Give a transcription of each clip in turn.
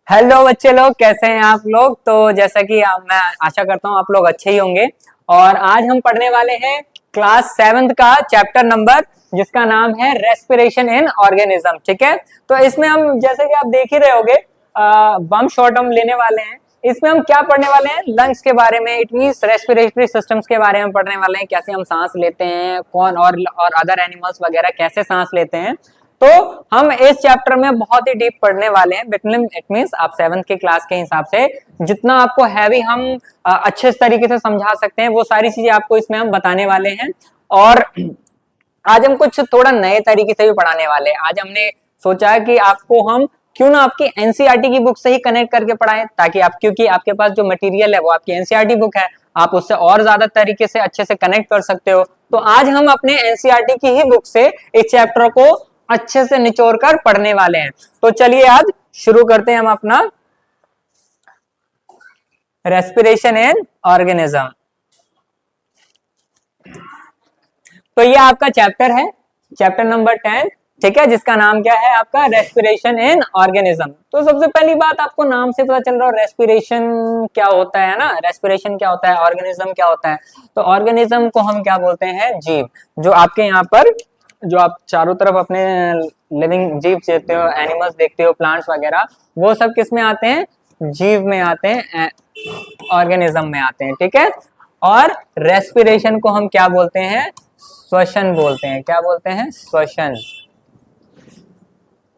Hello बच्चे लोग, कैसे हैं आप लोग। तो जैसा कि मैं आशा करता हूँ आप लोग अच्छे ही होंगे। और आज हम पढ़ने वाले हैं क्लास 7th का चैप्टर नंबर, जिसका नाम है रेस्पिरेशन इन ऑर्गेनिज्म। ठीक है, तो इसमें हम जैसे कि आप देख ही रहे होंगे बम शॉट हम लेने वाले हैं। इसमें हम क्या पढ़ने वाले हैं, लंग्स के बारे में, इट मींस रेस्पिरेटरी सिस्टम्स के बारे में पढ़ने वाले हैं। कैसे हम सांस लेते हैं, कौन और अदर एनिमल्स वगैरह कैसे सांस लेते हैं। तो हम इस चैप्टर में बहुत ही डीप पढ़ने वाले हैं। इट मींस आप 7th के क्लास के हिसाब से जितना आपको हैवी हम अच्छे तरीके से समझा सकते हैं, वो सारी चीजें आपको इसमें हम बताने वाले हैं। और आज हम कुछ थोड़ा नए तरीके से भी पढ़ाने वाले हैं। आज हमने सोचा है कि आपको हम क्यों ना आपकी एनसीईआरटी की बुक से ही कनेक्ट करके पढ़ाएं, ताकि आप, क्योंकि आपके पास जो मटेरियल है वो आपकी एनसीईआरटी बुक है, आप उससे और ज्यादा तरीके से अच्छे से कनेक्ट कर सकते हो। तो आज हम अपने एनसीईआरटी की ही बुक से इस चैप्टर को अच्छे से निचोड़ कर पढ़ने वाले हैं। तो चलिए आज शुरू करते हैं हम अपना रेस्पिरेशन इन ऑर्गेनिज्म। तो ये आपका चैप्टर है, चैप्टर नंबर 10। ठीक है, जिसका नाम क्या है आपका, रेस्पिरेशन इन ऑर्गेनिज्म। तो सबसे पहली बात, आपको नाम से पता चल रहा है रेस्पिरेशन क्या होता है ना। रेस्पिरेशन क्या होता है, ऑर्गेनिज्म क्या होता है। तो ऑर्गेनिज्म को हम क्या बोलते हैं, जीव। जो आपके यहाँ पर, जो आप चारों तरफ अपने लिविंग जीव देखते हो, एनिमल्स देखते हो, प्लांट्स वगैरह, वो सब किस में आते हैं, जीव में आते हैं, ऑर्गेनिज्म में आते हैं। ठीक है, और रेस्पिरेशन को हम क्या बोलते हैं, श्वसन बोलते हैं। क्या बोलते हैं, श्वसन।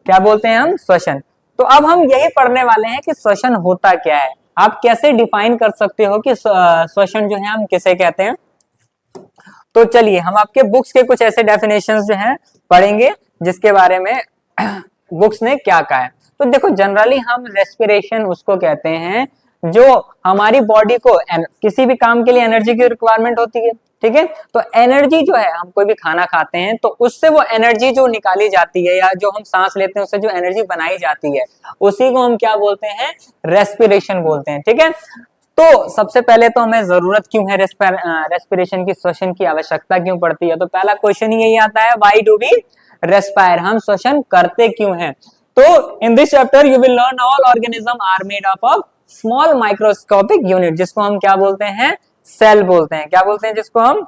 क्या बोलते हैं हम, श्वसन। तो अब हम यही पढ़ने वाले हैं कि श्वसन होता क्या है। आप कैसे डिफाइन कर सकते हो कि श्वसन जो है हम किसे कहते हैं। तो चलिए हम आपके बुक्स के कुछ ऐसे डेफिनेशंस जो हैं पढ़ेंगे, जिसके बारे में बुक्स ने क्या कहा है। तो देखो, जनरली हम रेस्पिरेशन उसको कहते हैं जो हमारी बॉडी को किसी भी काम के लिए एनर्जी की रिक्वायरमेंट होती है। ठीक है, तो एनर्जी जो है, हम कोई भी खाना खाते हैं तो उससे वो एनर्जी जो निकाली जाती है, या जो हम सांस लेते हैं उससे जो एनर्जी बनाई जाती है, उसी को हम क्या बोलते हैं, रेस्पिरेशन बोलते हैं। ठीक है, तो सबसे पहले तो हमें जरूरत क्यों है रेस्पिरेशन की, श्वसन की आवश्यकता क्यों पड़ती है। तो पहला क्वेश्चन ही यही आता है, व्हाई डू वी रेस्पायर, हम श्वसन करते क्यों हैं। तो in this chapter you will learn all organism are made up of small microscopic unit, जिसको हम क्या बोलते हैं, सेल बोलते हैं। क्या बोलते हैं, जिसको हम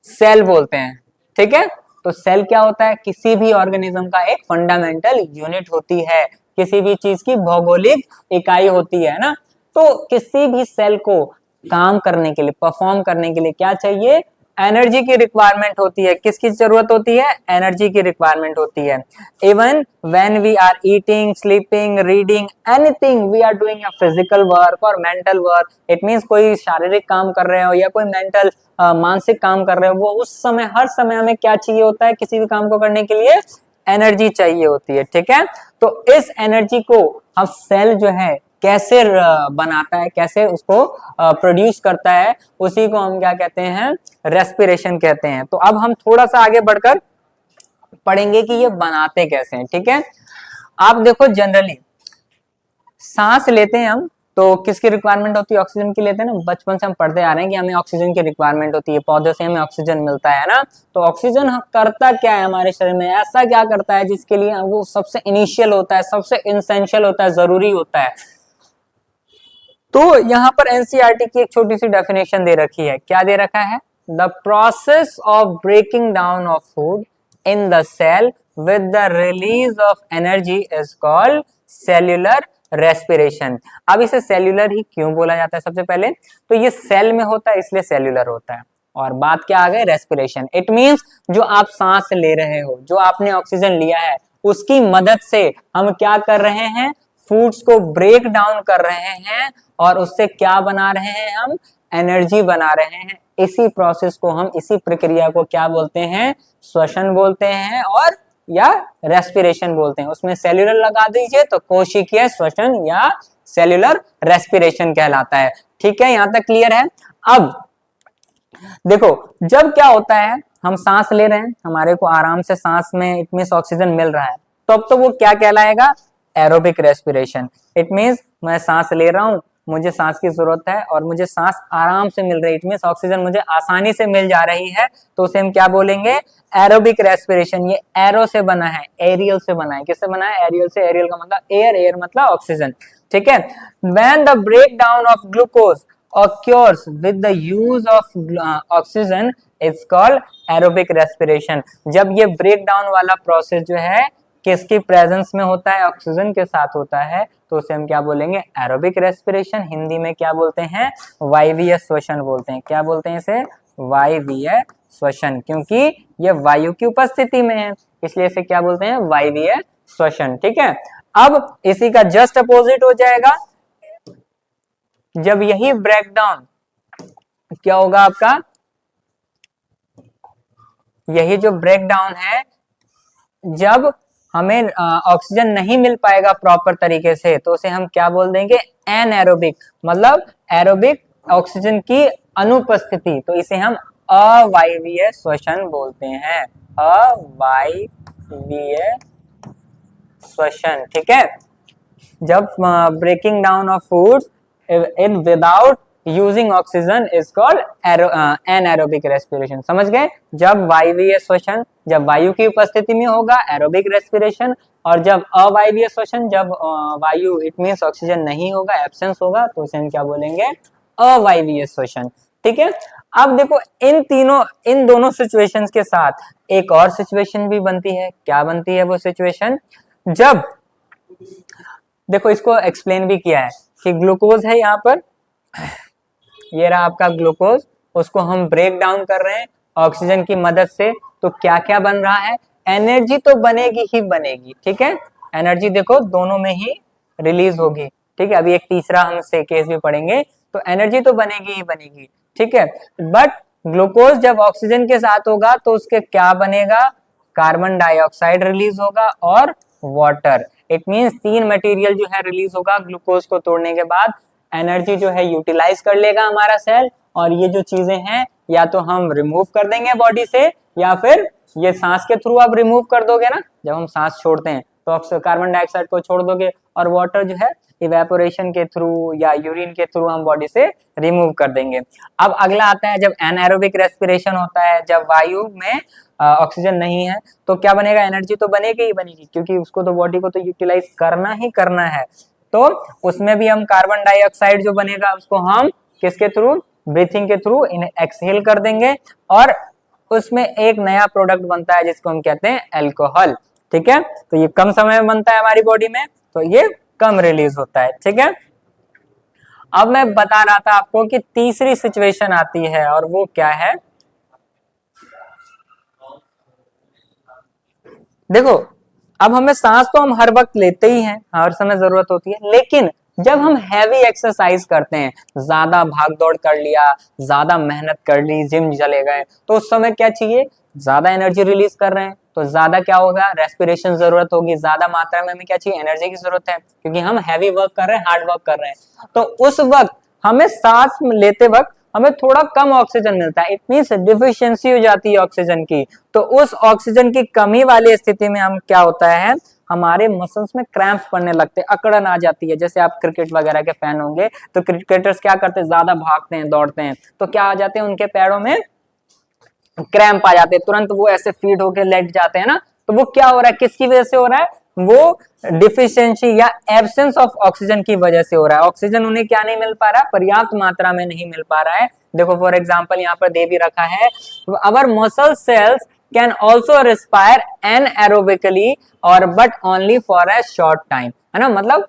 सेल बोलते हैं। ठीक है, तो सेल क्या होता है, किसी भी ऑर्गेनिज्म का एक फंडामेंटल यूनिट होती है, किसी भी चीज की भौगोलिक इकाई होती है ना। तो किसी भी सेल को काम करने के लिए, परफॉर्म करने के लिए क्या चाहिए, एनर्जी की रिक्वायरमेंट होती है। किसकी जरूरत होती है, एनर्जी की रिक्वायरमेंट होती है। Even when we are eating, sleeping, reading, anything we are doing a physical work और मेंटल वर्क, इट मींस कोई शारीरिक काम कर रहे हो या कोई मेंटल मानसिक काम कर रहे हो, वो उस समय, हर समय हमें क्या चाहिए होता है, किसी भी काम को करने के लिए एनर्जी चाहिए होती है। ठीक है, तो इस एनर्जी को हम सेल जो है कैसे बनाता है, कैसे उसको प्रोड्यूस करता है, उसी को हम क्या कहते हैं, रेस्पिरेशन कहते हैं। तो अब हम थोड़ा सा आगे बढ़कर पढ़ेंगे कि ये बनाते कैसे हैं। ठीक है, आप देखो, जनरली सांस लेते हैं हम तो किसकी रिक्वायरमेंट होती है, ऑक्सीजन की लेते हैं ना। बचपन से हम पढ़ते आ रहे हैं कि हमें ऑक्सीजन की रिक्वायरमेंट होती है, पौधों से हमें ऑक्सीजन मिलता है ना। तो ऑक्सीजन करता क्या है हमारे शरीर में, ऐसा क्या करता है जिसके लिए वो सबसे इनिशियल होता है, सबसे इंसेंशियल होता है, जरूरी होता है। तो यहाँ पर एनसीईआरटी की एक छोटी सी डेफिनेशन दे रखी है। क्या दे रखा है, the process of breaking down of food in the cell with the release of energy is called cellular respiration. अब इसे सेल्यूलर ही क्यों बोला जाता है, सबसे पहले तो ये सेल में होता है इसलिए सेल्यूलर होता है। और बात क्या आ गई, रेस्पिरेशन। इट मींस जो आप सांस ले रहे हो, जो आपने ऑक्सीजन लिया है, उसकी मदद से हम क्या कर रहे हैं, फूड्स को ब्रेक डाउन कर रहे हैं और उससे क्या बना रहे हैं, हम एनर्जी बना रहे हैं। इसी प्रोसेस को हम, इसी प्रक्रिया को क्या बोलते हैं, श्वसन बोलते हैं, और या रेस्पिरेशन बोलते हैं। उसमें सेल्यूलर लगा दीजिए तो कोशिकीय श्वसन या सेल्यूलर रेस्पिरेशन कहलाता है। ठीक है, यहां तक क्लियर है। अब देखो, जब क्या होता है, हम सांस ले रहे हैं, हमारे को आराम से सांस में इट मींस ऑक्सीजन मिल रहा है, तो अब तो वो क्या कहलाएगा, एरोबिक रेस्पिरेशन। इट मींस मैं सांस ले रहा हूं मुझे सांस की जरूरत है और मुझे सांस आराम से मिल रही है, इट मींस ऑक्सीजन मुझे आसानी से मिल जा रही है, तो उसे हम क्या बोलेंगे, एरोबिक रेस्पिरेशन। ये एरो से बना है, एरियल से बना है, किससे बना है, एरियल से। एरियल का मतलब एयर, एयर मतलब ऑक्सीजन, ठीक है। When the break down of glucose occurs with the use of oxygen is called aerobic respiration। जब ये ब्रेक डाउन वाला प्रोसेस जो है किसकी प्रेजेंस में होता है, ऑक्सीजन के साथ होता है, तो उसे हम क्या बोलेंगे, एरोबिक रेस्पिरेशन। हिंदी में क्या बोलते हैं, वायवीय श्वसन बोलते हैं। क्या बोलते हैं इसे, वायवीय श्वसन, क्योंकि ये वायु की उपस्थिति में है, इसलिए इसे क्या बोलते हैं, वायवीय श्वसन, ठीक है। अब इसी का जस्ट अपोजिट हो जाएगा, जब यही ब्रेकडाउन क्या होगा आपका, यही जो ब्रेकडाउन है, जब हमें ऑक्सीजन नहीं मिल पाएगा प्रॉपर तरीके से, तो उसे हम क्या बोल देंगे, एनएरोबिक, मतलब एरोबिक ऑक्सीजन की अनुपस्थिति, तो इसे हम अवायवीय श्वसन बोलते हैं, अवायवीय श्वसन, ठीक है। जब breaking down of foods in without using oxygen is called anaerobic respiration। समझ गए, जब वायवीय श्वसन जब वायु की उपस्थिति में होगा एरोबिक रेस्पिरेशन, और जब अवायवीय श्वसन जब वायु इट मींस ऑक्सीजन नहीं होगा, एब्सेंस होगा, तो उसे हम क्या बोलेंगे, अवायवीय श्वसन, ठीक है। अब देखो इन दोनों सिचुएशंस के साथ एक और सिचुएशन भी बनती है। क्या बनती है वो सिचुएशन, जब देखो इसको एक्सप्लेन भी किया है कि ग्लूकोज है यहाँ पर, ये रहा आपका ग्लूकोज, उसको हम ब्रेक डाउन कर रहे हैं ऑक्सीजन की मदद से, तो क्या क्या बन रहा है, एनर्जी तो बनेगी ही बनेगी, ठीक है। एनर्जी देखो दोनों में ही रिलीज होगी, ठीक है। अभी एक तीसरा हम से केस भी पढ़ेंगे, तो एनर्जी तो बनेगी ही बनेगी, ठीक है। बट ग्लूकोज जब ऑक्सीजन के साथ होगा तो उसके क्या बनेगा, कार्बन डाइऑक्साइड रिलीज होगा और वाटर, इट मींस 3 मटेरियल जो है रिलीज होगा ग्लूकोज को तोड़ने के बाद। एनर्जी जो है यूटिलाइज कर लेगा हमारा सेल, और ये जो चीजें हैं या तो हम रिमूव कर देंगे बॉडी से, या फिर ये सांस के थ्रू आप रिमूव कर दोगे ना, जब हम सांस छोड़ते हैं तो कार्बन डाइऑक्साइड को छोड़ दोगे, और वाटर जो है इवेपोरेशन के थ्रू या यूरिन के थ्रू हम बॉडी से रिमूव कर देंगे। अब अगला आता है जब एनाएरोबिक रेस्पिरेशन होता है, जब वायु में ऑक्सीजन नहीं है, तो क्या बनेगा, एनर्जी तो बनेगी ही बनेगी, क्योंकि उसको तो बॉडी को तो यूटिलाइज करना ही करना है। तो उसमें भी हम कार्बन डाइऑक्साइड जो बनेगा उसको हम किसके थ्रू, ब्रीथिंग के थ्रू एक्सहेल कर देंगे, और उसमें एक नया प्रोडक्ट बनता है जिसको हम कहते हैं अल्कोहल, ठीक है। तो ये कम समय में बनता है हमारी बॉडी में, तो ये कम रिलीज होता है, ठीक है। अब मैं बता रहा था आपको कि तीसरी सिचुएशन आती है, और वो क्या है, देखो अब हमें सांस तो हम हर वक्त लेते ही हैं, हर समय जरूरत होती है, लेकिन जब हम हैवी एक्सरसाइज करते हैं, ज्यादा भाग दौड़ कर लिया, ज्यादा मेहनत कर ली, जिम चले गए, तो उस समय क्या चाहिए, ज्यादा एनर्जी रिलीज कर रहे हैं, तो ज्यादा क्या होगा, रेस्पिरेशन जरूरत होगी, ज्यादा मात्रा में हमें क्या चाहिए, एनर्जी की जरूरत है, क्योंकि हम हैवी वर्क कर रहे हैं, हार्ड वर्क कर रहे हैं। तो उस वक्त हमें सांस लेते वक्त हमें थोड़ा कम ऑक्सीजन मिलता है, इट मींस डिफिशियंसी हो जाती है ऑक्सीजन की। तो उस ऑक्सीजन की कमी वाली स्थिति में हम क्या होता है, हमारे मसल्स में क्रैम्प्स पड़ने लगते हैं, अकड़न आ जाती है। जैसे आप क्रिकेट वगैरह के फैन होंगे, तो क्रिकेटर्स क्या करते हैं, ज्यादा भागते हैं, दौड़ते हैं, तो क्या आ जाते हैं, उनके पैरों में क्रैम्प आ जाते हैं, तुरंत वो ऐसे फीड होके लेट जाते हैं ना। तो वो क्या हो रहा है, किसकी वजह से हो रहा है, वो डिफिशियंसी या एब्सेंस ऑफ ऑक्सीजन की वजह से हो रहा है। ऑक्सीजन उन्हें क्या नहीं मिल पा रहा है, पर्याप्त मात्रा में नहीं मिल पा रहा है। देखो फॉर एग्जांपल यहाँ पर दे भी रखा है, our muscle cells can also respire anaerobically और but only for a short time, है ना। मतलब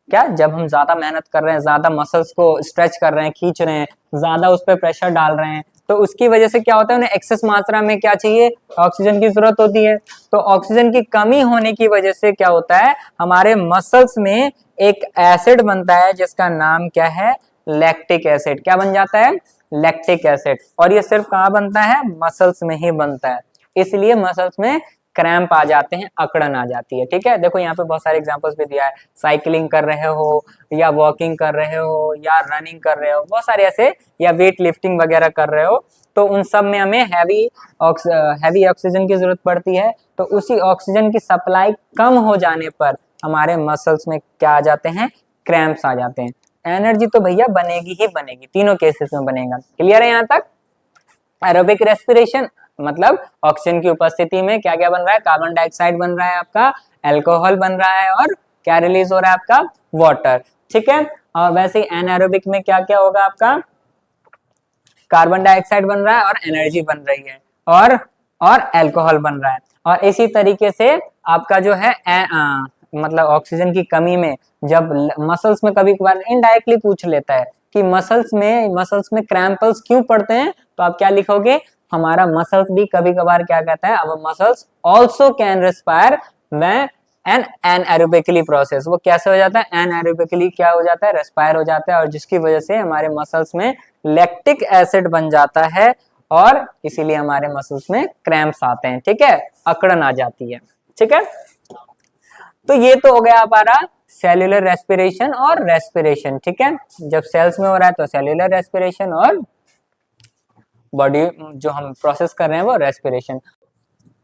क्या, जब हम ज्यादा मेहनत कर रहे हैं, ज्यादा मसल्स को स्ट्रेच कर रहे हैं, खींच रहे हैं, ज्यादा उस पर प्रेशर डाल रहे हैं, तो उसकी वजह से क्या होता है, उन्हें एक्सेस मात्रा में क्या चाहिए, ऑक्सीजन की जरूरत होती है। तो ऑक्सीजन की कमी होने की वजह से क्या होता है, हमारे मसल्स में एक एसिड बनता है जिसका नाम क्या है, लैक्टिक एसिड। क्या बन जाता है, लैक्टिक एसिड। और ये सिर्फ कहाँ बनता है, मसल्स में ही बनता है, इसलिए मसल्स में क्रैम्प आ जाते हैं, अकड़न आ जाती है, ठीक है। देखो यहाँ पे बहुत सारे एग्जांपल्स भी दिया है, साइकिलिंग कर रहे हो या वॉकिंग कर रहे हो या रनिंग कर रहे हो, बहुत सारे ऐसे, या वेट लिफ्टिंग वगैरह कर रहे हो, तो उन सब में हमें हैवी ऑक्सीजन की जरूरत पड़ती है। तो उसी ऑक्सीजन की सप्लाई कम हो जाने पर हमारे मसल्स में क्या आ जाते हैं, क्रैम्प्स आ जाते हैं। एनर्जी तो भैया बनेगी ही बनेगी, तीनों केसेस में बनेगा। क्लियर है यहाँ तक? एरोबिक रेस्पिरेशन मतलब ऑक्सीजन की उपस्थिति में क्या क्या बन रहा है, कार्बन डाइऑक्साइड बन रहा है आपका, अल्कोहल बन रहा है, और क्या रिलीज हो रहा है आपका, वाटर। ठीक है, और वैसे ही एनारोबिक में क्या क्या होगा आपका, कार्बन डाइऑक्साइड बन रहा है और एनर्जी बन रही है, और अल्कोहल बन रहा है। और इसी तरीके से आपका जो है मतलब ऑक्सीजन की कमी में जब मसल्स में कभी कभार इनडायरेक्टली पूछ लेता है कि मसल्स में क्रैम्पल्स क्यों पड़ते हैं, तो आप क्या लिखोगे, हमारा मसल्स भी कभी कभार क्या कहता है, अब muscles also can respire when an anaerobically process. वो कैसे हो जाता है, एनारोबिकली क्या हो जाता है, रेस्पायर हो जाता है, और जिसकी वजह से हमारे मसल्स में लैक्टिक एसिड बन जाता है और इसीलिए हमारे मसल्स में क्रैम्प्स आते हैं। ठीक है, अकड़न आ जाती है। ठीक है, तो ये तो हो गया हमारा सेल्यूलर रेस्पिरेशन और रेस्पिरेशन। ठीक है, जब सेल्स में हो रहा है तो सेल्यूलर रेस्पिरेशन, और बॉडी जो हम प्रोसेस कर रहे हैं वो रेस्पिरेशन।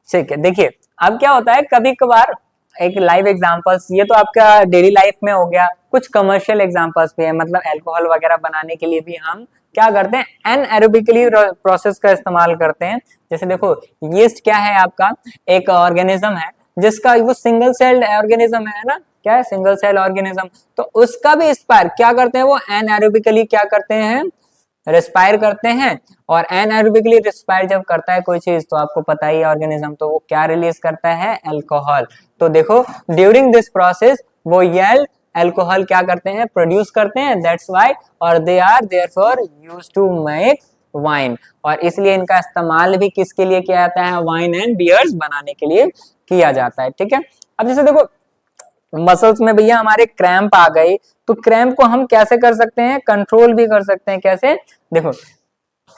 ठीक है, देखिए अब क्या होता है, कभी कभार एक लाइव एग्जांपल्स, ये तो आपका डेली लाइफ में हो गया, कुछ कमर्शियल एग्जांपल्स भी है, मतलब अल्कोहल वगैरह बनाने के लिए भी हम क्या करते हैं, एनएरोबिकली प्रोसेस का इस्तेमाल करते हैं। जैसे देखो, यीस्ट क्या है आपका, एक ऑर्गेनिज्म है जिसका वो सिंगल सेल्ड ऑर्गेनिज्म है ना, क्या है, सिंगल सेल ऑर्गेनिज्म। तो उसका भी एक्सपायर क्या करते हैं, वो एनएरोबिकली क्या करते हैं, रेस्पायर करते हैं। और एनएरोबिकली रेस्पायर जब करता है कोई चीज, तो आपको पता ही है ऑर्गेनिज्म, तो वो क्या रिलीज करता है, अल्कोहल। तो देखो ड्यूरिंग दिस प्रोसेस वो येल्ड अल्कोहल क्या करते हैं, प्रोड्यूस करते हैं, दैट्स व्हाई, और they are therefore used to make wine. और इसलिए इनका इस्तेमाल भी किसके लिए किया जाता है, वाइन एंड बियर्स बनाने के लिए किया जाता है। ठीक है, अब जैसे देखो मसल्स में भैया हमारे क्रैम्प आ गए, तो क्रैम्प को हम कैसे कर सकते हैं, कंट्रोल भी कर सकते हैं। कैसे, देखो,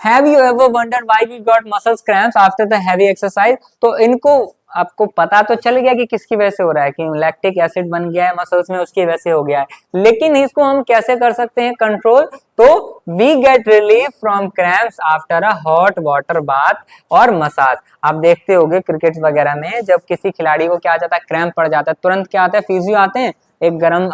have you ever wondered why we got muscles cramps after the heavy exercise. तो इनको आपको पता तो चल गया कि किसकी वजह से हो रहा है, कि लैक्टिक एसिड बन गया है मसल्स में, उसकी वजह से हो गया है। लेकिन इसको हम कैसे कर सकते हैं कंट्रोल, तो we get relief from cramps after a hot water bath और मसाज। आप देखते होंगे क्रिकेट वगैरह में जब किसी खिलाड़ी को क्या आ जाता है, क्रैम्प पड़ जाता है, तुरंत क्या आता है, फिजियो आते हैं, एक गरम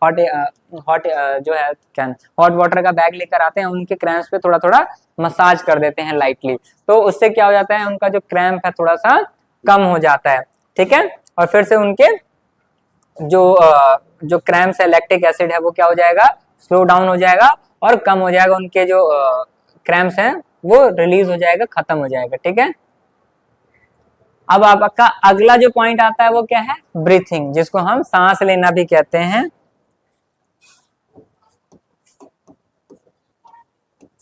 हॉट जो है क्या हॉट वाटर का बैग लेकर आते हैं, उनके क्रैम्प्स पे थोड़ा थोड़ा मसाज कर देते हैं लाइटली। तो उससे क्या हो जाता है, उनका जो क्रैम्प है थोड़ा सा कम हो जाता है। ठीक है, और फिर से उनके जो क्रैम्प्स है, लैक्टिक एसिड है, वो क्या हो जाएगा, स्लो डाउन हो जाएगा और कम हो जाएगा, उनके जो क्रैम्प्स हैं वो रिलीज हो जाएगा, खत्म हो जाएगा। ठीक है, अब आपका अगला जो पॉइंट आता है वो क्या है, ब्रीथिंग, जिसको हम सांस लेना भी कहते हैं।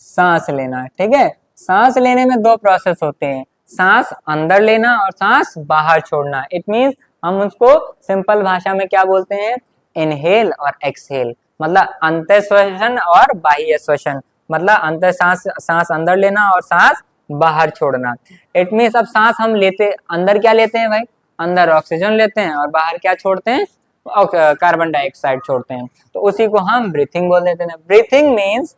सांस लेना, ठीक है, सांस लेने में दो प्रोसेस होते हैं, सांस अंदर लेना और सांस बाहर छोड़ना। इट मींस हम उसको सिंपल भाषा में क्या बोलते हैं, इनहेल और एक्सहेल, मतलब अंतर श्वसन और बाह्य श्वसन, मतलब अंतर सांस अंदर लेना और सांस बाहर छोड़ना। इट मींस अब सांस हम लेते, अंदर क्या लेते हैं भाई, अंदर ऑक्सीजन लेते हैं और बाहर क्या छोड़ते हैं, कार्बन डाइऑक्साइड छोड़ते हैं, तो उसी को हम ब्रीथिंग बोल देते हैं। ब्रीथिंग मीन्स,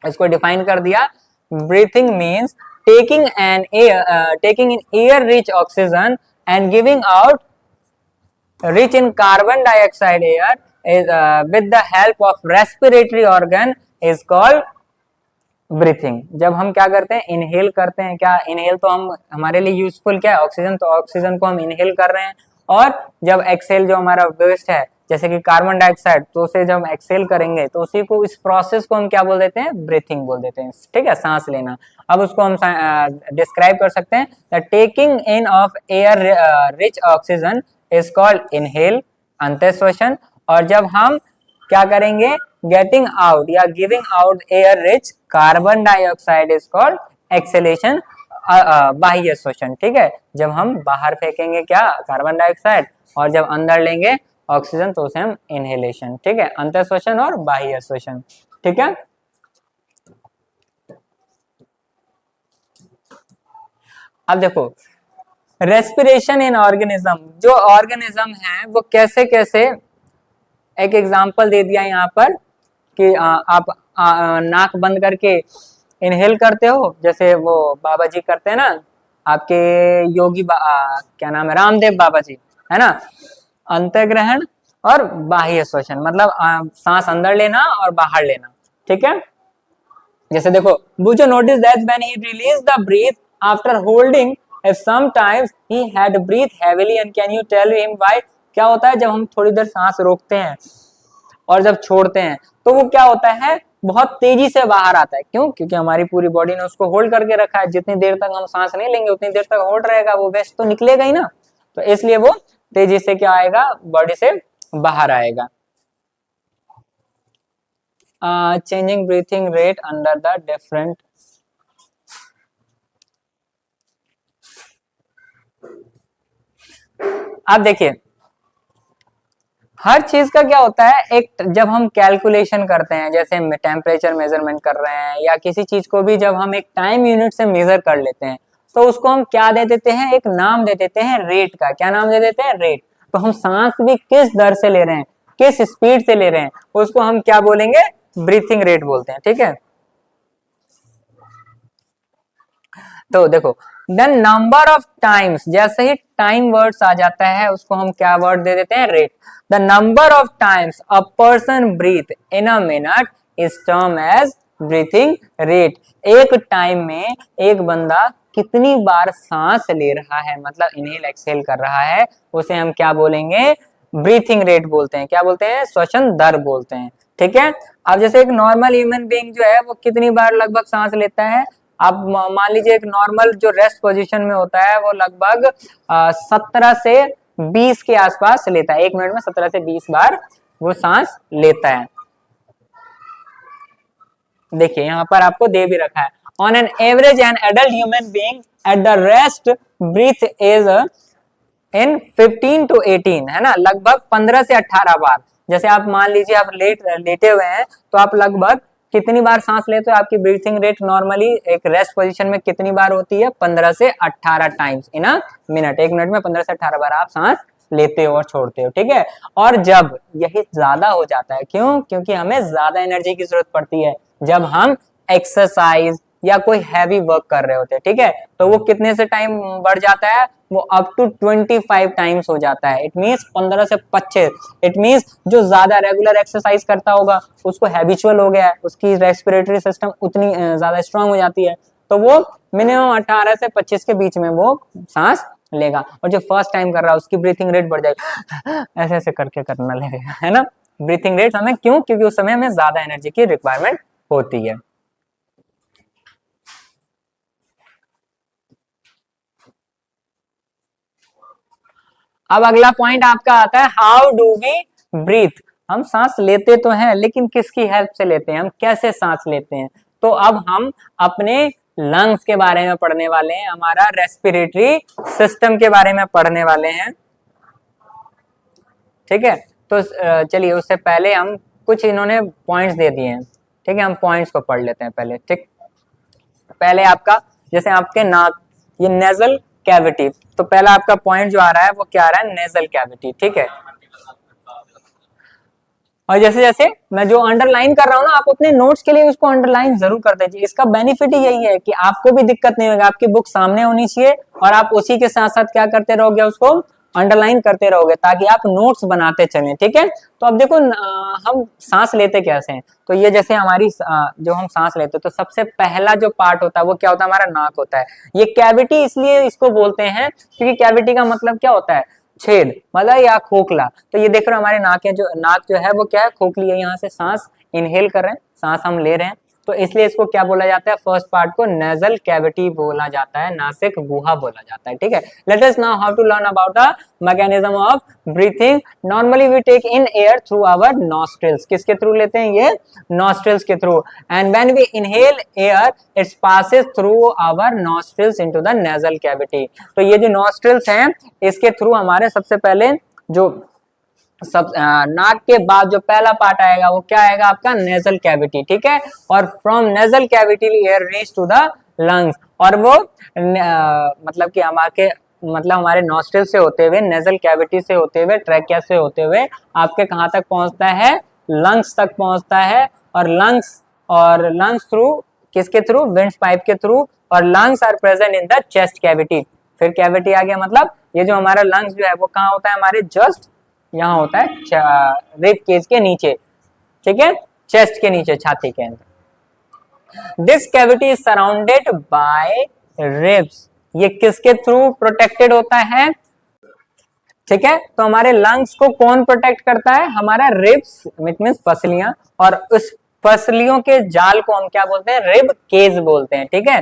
इसको डिफाइन कर दिया, breathing means taking in air rich oxygen and giving out rich in carbon dioxide air is with the help of respiratory organ is called breathing. जब हम क्या करते हैं, इनहेल करते हैं, क्या इनहेल तो हम हमारे लिए यूजफुल क्या है, ऑक्सीजन, तो ऑक्सीजन को हम इनहेल कर रहे हैं, और जब एक्सहेल जो हमारा वेस्ट है जैसे कि कार्बन डाइऑक्साइड, तो उसे जब एक्सहेल करेंगे तो उसी को, इस प्रोसेस को हम क्या बोल देते हैं, ब्रीथिंग बोल देते हैं। ठीक है, सांस लेना। अब उसको हम डिस्क्राइब कर सकते हैं, the taking in of air rich oxygen is called inhale, अंतःश्वसन, और जब हम क्या करेंगे, गेटिंग आउट या giving out air rich carbon dioxide is called exhalation, बाह्य श्वसन। ठीक है, जब हम बाहर फेंकेंगे क्या, कार्बन डाइऑक्साइड, और जब अंदर लेंगे ऑक्सीजन, तो उसे हम इनहेलेशन। ठीक है, अंतःश्वसन और बाह्य श्वसन। ठीक है, अब देखो रेस्पिरेशन इन ऑर्गेनिज्म, जो ऑर्गेनिज्म है वो कैसे कैसे, एक एग्जांपल दे दिया यहाँ पर कि आप नाक बंद करके इनहेल करते हो, जैसे वो बाबा जी करते हैं ना, आपके योगी क्या नाम है, रामदेव बाबा जी, है ना, अंतःग्रहण और बाह्य श्वसन मतलब सांस अंदर लेना और बाहर लेना, ठीक है। जैसे देखो, Boojho notice that when he release the breath after holding, if sometimes he had breathed heavily and can you tell him why? क्या होता है जब हम थोड़ी देर सांस रोकते हैं और जब छोड़ते हैं तो वो क्या होता है, बहुत तेजी से बाहर आता है। क्यों? क्योंकि हमारी पूरी बॉडी ने उसको होल्ड करके रखा है। जितनी देर तक हम सांस नहीं लेंगे उतनी देर तक होल्ड रहेगा, वो वेस्ट तो निकलेगा ही ना, तो इसलिए वो तेजी से क्या आएगा, बॉडी से बाहर आएगा। Changing breathing rate under the different, आप देखिए हर चीज का क्या होता है, एक जब हम कैलकुलेशन करते हैं, जैसे टेम्परेचर मेजरमेंट कर रहे हैं या किसी चीज को भी जब हम एक टाइम यूनिट से मेजर कर लेते हैं तो उसको हम क्या दे देते हैं, एक नाम दे देते हैं रेट का। क्या नाम दे देते हैं? रेट। तो हम सांस भी किस दर से ले रहे हैं, किस स्पीड से ले रहे हैं, उसको हम क्या बोलेंगे, ब्रीथिंग रेट बोलते हैं, ठीक है। तो देखो, द नंबर ऑफ टाइम्स, जैसे ही टाइम वर्ड्स आ जाता है उसको हम क्या वर्ड दे देते हैं, rate. The number of times a person breath in a minute is term as breathing rate. एक टाइम में एक बंदा कितनी बार सांस ले रहा है, मतलब इनहेल एक्सहेल कर रहा है, उसे हम क्या बोलेंगे, ब्रीथिंग रेट बोलते हैं। क्या बोलते हैं? श्वसन दर बोलते हैं, ठीक है। अब जैसे एक नॉर्मल ह्यूमन बीइंग जो है वो कितनी बार लगभग सांस लेता है, आप मान लीजिए एक नॉर्मल जो रेस्ट पोजीशन में होता है वो लगभग 17 से 20 के आसपास लेता है। एक मिनट में 17 से 20 बार वो सांस लेता है। देखिए यहाँ पर आपको दे भी रखा है, on an average an adult human being at the rest breath is in 15 to 18, है ना, लगभग 15 से 18 बार। जैसे आप मान लीजिए आप लेटे हुए हैं तो आप लगभग कितनी बार सांस लेते हो, आपकी ब्रीथिंग रेट नॉर्मली एक रेस्ट पोजीशन में कितनी बार होती है, 15 से 18 टाइम्स इन अ मिनट। एक मिनट में 15 से 18 बार आप सांस लेते हो और छोड़ते हो, ठीक है। और जब यही ज्यादा हो जाता है, क्यों? क्योंकि हमें ज्यादा एनर्जी की जरूरत पड़ती है जब हम एक्सरसाइज या कोई हैवी वर्क कर रहे होते हैं, ठीक है। तो वो कितने से टाइम बढ़ जाता है, वो अप टू 25 टाइम्स हो जाता है। इट मीन्स 15 से 25। इट मीन्स जो ज्यादा रेगुलर एक्सरसाइज करता होगा उसको हैबिचुअल हो गया है, उसकी रेस्पिरेटरी सिस्टम उतनी ज्यादा स्ट्रांग हो जाती है, तो वो मिनिमम 18 से 25 के बीच में वो सांस लेगा। और जो फर्स्ट टाइम कर रहा है उसकी ब्रीथिंग रेट बढ़ जाएगी, ऐसे ऐसे करके करना लगेगा, है ना। ब्रीथिंग रेट हमें क्यों? क्योंकि उस समय हमें ज्यादा एनर्जी की रिक्वायरमेंट होती है। अब अगला पॉइंट आपका आता है, हाउ डू वी ब्रीथ। हम सांस लेते तो हैं लेकिन किसकी हेल्प से लेते हैं, हम कैसे सांस लेते हैं। तो अब हम अपने लंग्स के बारे में पढ़ने वाले हैं, हमारा रेस्पिरेटरी सिस्टम के बारे में पढ़ने वाले हैं, ठीक है। तो चलिए उससे पहले हम कुछ इन्होंने पॉइंट्स दे दिए हैं, ठीक है, हम पॉइंट्स को पढ़ लेते हैं पहले, ठीक। पहले आपका जैसे आपके नाक, ये नेजल कैविटी, तो पहला आपका पॉइंट जो आ रहा है वो क्या आ रहा है, नेजल कैविटी, ठीक है। और जैसे जैसे मैं जो अंडरलाइन कर रहा हूँ ना, आप अपने नोट्स के लिए उसको अंडरलाइन जरूर कर दीजिए। इसका बेनिफिट ही यही है कि आपको भी दिक्कत नहीं होगा, आपकी बुक सामने होनी चाहिए और आप उसी के साथ साथ क्या करते रहोगे, उसको अंडरलाइन करते रहोगे ताकि आप नोट्स बनाते चलें, ठीक है। तो अब देखो हम सांस लेते कैसे हैं, तो ये जैसे हमारी जो हम सांस लेते हैं तो सबसे पहला जो पार्ट होता है वो क्या होता है, हमारा नाक होता है। ये कैविटी इसलिए इसको बोलते हैं क्योंकि कैविटी का मतलब क्या होता है, छेद, मतलब या खोखला। तो ये देख रहे हो हमारे नाक जो है वो क्या है, खोखली है। यहाँ से सांस इनहेल कर रहे हैं, सांस हम ले रहे हैं, तो इसलिए इसको क्या बोला जाता है, फर्स्ट पार्ट को नेजल कैविटी बोला जाता है, नासिक गुहा बोला जाता है, ठीक है। Let us now how to learn about the mechanism of breathing. Normally we take in air through our nostrils. किसके थ्रू लेते हैं, ये नॉस्ट्रिल्स के थ्रू। And when we inhale air it passes through our nostrils into the nasal cavity. तो ये जो नॉस्ट्रिल्स हैं इसके थ्रू हमारे सबसे पहले जो सब नाक के बाद जो पहला पार्ट आएगा वो क्या आएगा, आपका नेजल कैविटी, ठीक है। और from nasal cavity air reach to the lungs, और वो मतलब कि हमारे नॉस्ट्रिल से होते हुए, नेजल कैविटी से होते हुए, ट्रैकिया से होते हुए आपके कहाँ तक पहुंचता है, लंग्स तक पहुंचता है। और लंग्स थ्रू किसके थ्रू, विंड्स पाइप के थ्रू। और lungs are present in the chest cavity. फिर कैविटी आ गया, मतलब ये जो हमारा लंग्स जो है वो कहाँ होता है, हमारे जस्ट यहाँ होता है रिब केज के नीचे, ठीक है, चेस्ट के नीचे, छाती के अंदर। This cavity is surrounded by ribs, ये किसके थ्रू प्रोटेक्टेड होता है, ठीक है। तो हमारे लंग्स को कौन प्रोटेक्ट करता है, हमारा रिब्स, इट मींस पसलियां, और उस पसलियों के जाल को हम क्या बोलते हैं, रिब केज बोलते हैं, ठीक है।